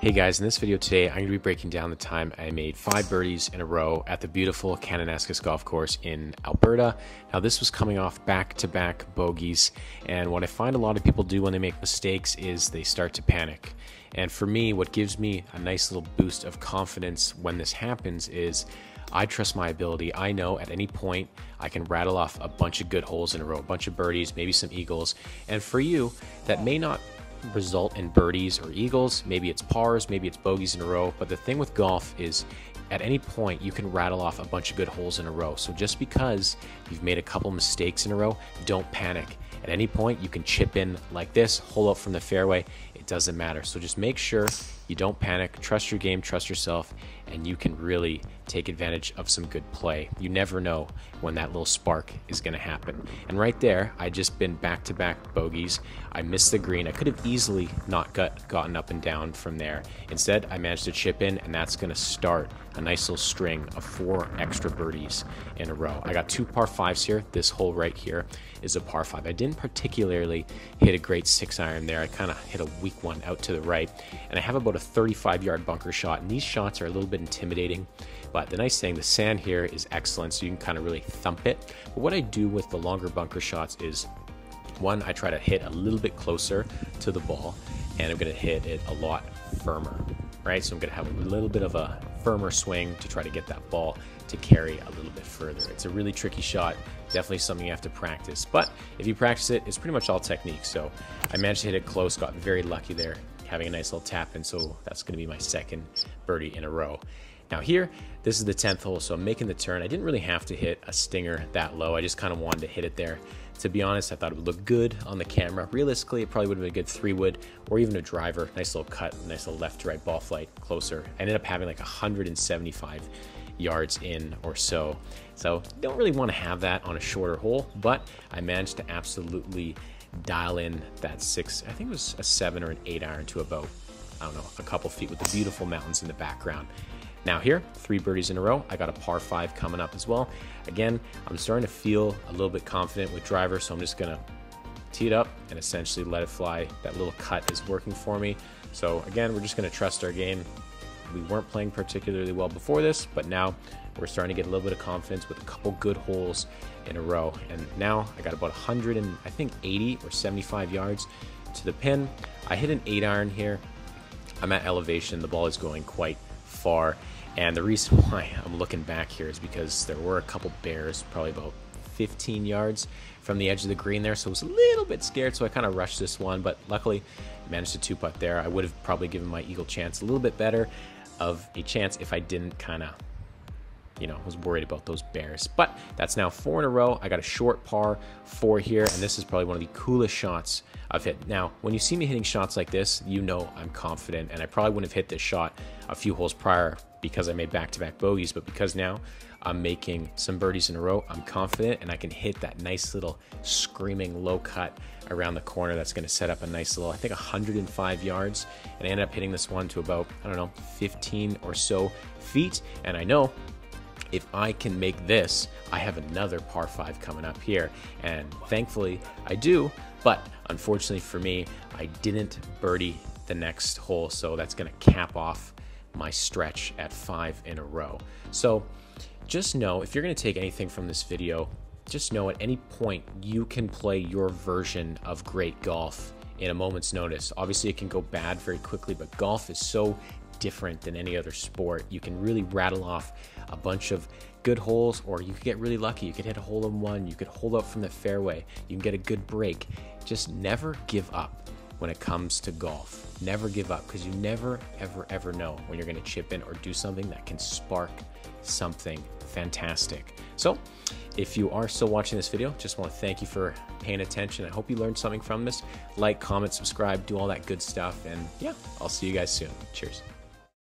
Hey guys, in this video today, I'm going to be breaking down the time I made 5 birdies in a row at the beautiful Kananaskis Golf Course in Alberta. Now this was coming off back-to-back bogeys, and what I find a lot of people do when they make mistakes is they start to panic. And for me, what gives me a nice little boost of confidence when this happens is I trust my ability. I know at any point I can rattle off a bunch of good holes in a row, a bunch of birdies, maybe some eagles. And for you, that may not result in birdies or eagles, maybe it's pars, maybe it's bogeys in a row, but the thing with golf is at any point you can rattle off a bunch of good holes in a row. So just because you've made a couple mistakes in a row, don't panic. At any point you can chip in like this, hole up from the fairway, it doesn't matter. So just make sure you don't panic, trust your game, trust yourself, and you can really take advantage of some good play. You never know when that little spark is going to happen. And right there, I just been back-to-back bogeys. I missed the green. I could have easily not gotten up and down from there. Instead, I managed to chip in, and that's going to start a nice little string of 4 extra birdies in a row. I got 2 par 5s here. This hole right here is a par 5. I didn't particularly hit a great 6-iron there. I kind of hit a weak one out to the right, and I have about a 35-yard bunker shot, and these shots are a little bit intimidating. But the nice thing, the sand here is excellent, so you can kind of really thump it. But what I do with the longer bunker shots is, one, I try to hit a little bit closer to the ball, and I'm going to hit it a lot firmer, right? So I'm going to have a little bit of a firmer swing to try to get that ball to carry a little bit further. It's a really tricky shot, definitely something you have to practice. But if you practice it, it's pretty much all technique. So I managed to hit it close, got very lucky there, having a nice little tap in, so that's going to be my 2nd birdie in a row. Now here, this is the 10th hole, so I'm making the turn. I didn't really have to hit a stinger that low. I just kind of wanted to hit it there. To be honest, I thought it would look good on the camera. Realistically, it probably would have been a good 3-wood or even a driver. Nice little cut, nice little left to right ball flight closer. I ended up having like 175 yards in or so. So don't really want to have that on a shorter hole, but I managed to absolutely dial in that 6, I think it was a 7 or an 8-iron to about, I don't know, a couple feet with the beautiful mountains in the background. Now here, 3 birdies in a row. I got a par 5 coming up as well. Again, I'm starting to feel a little bit confident with driver, so I'm just gonna tee it up and essentially let it fly. That little cut is working for me. So again, we're just gonna trust our game. We weren't playing particularly well before this, but now we're starting to get a little bit of confidence with a couple good holes in a row. And now I got about 100 and I think 80 or 75 yards to the pin. I hit an 8-iron here. I'm at elevation. The ball is going quite far, and the reason why I'm looking back here is because there were a couple bears probably about 15 yards from the edge of the green there, so I was a little bit scared, so I kind of rushed this one, but luckily managed to 2-putt there. I would have probably given my eagle chance a little bit better of a chance if I didn't kind of, you know, was worried about those bears. But that's now 4 in a row. I got a short par 4 here, and this is probably one of the coolest shots I've hit. Now, when you see me hitting shots like this, you know I'm confident, and I probably wouldn't have hit this shot a few holes prior because I made back-to-back bogeys, but because now I'm making some birdies in a row, I'm confident, and I can hit that nice little screaming low cut around the corner. That's going to set up a nice little, I think 105 yards, and I ended up hitting this one to about, I don't know, 15 or so feet, and I know if I can make this, I have another par 5 coming up here, and thankfully I do, but unfortunately for me, I didn't birdie the next hole, so that's going to cap off my stretch at 5 in a row. So just know, if you're going to take anything from this video, just know at any point you can play your version of great golf in a moment's notice. Obviously it can go bad very quickly, but golf is so different than any other sport. You can really rattle off a bunch of good holes, or you could get really lucky. You could hit a hole in one, you could hold up from the fairway, you can get a good break. Just never give up when it comes to golf. Never give up, because you never, ever know when you're going to chip in or do something that can spark something fantastic. So if you are still watching this video, just want to thank you for paying attention. I hope you learned something from this. Like, comment, subscribe, do all that good stuff, and yeah, I'll see you guys soon. Cheers.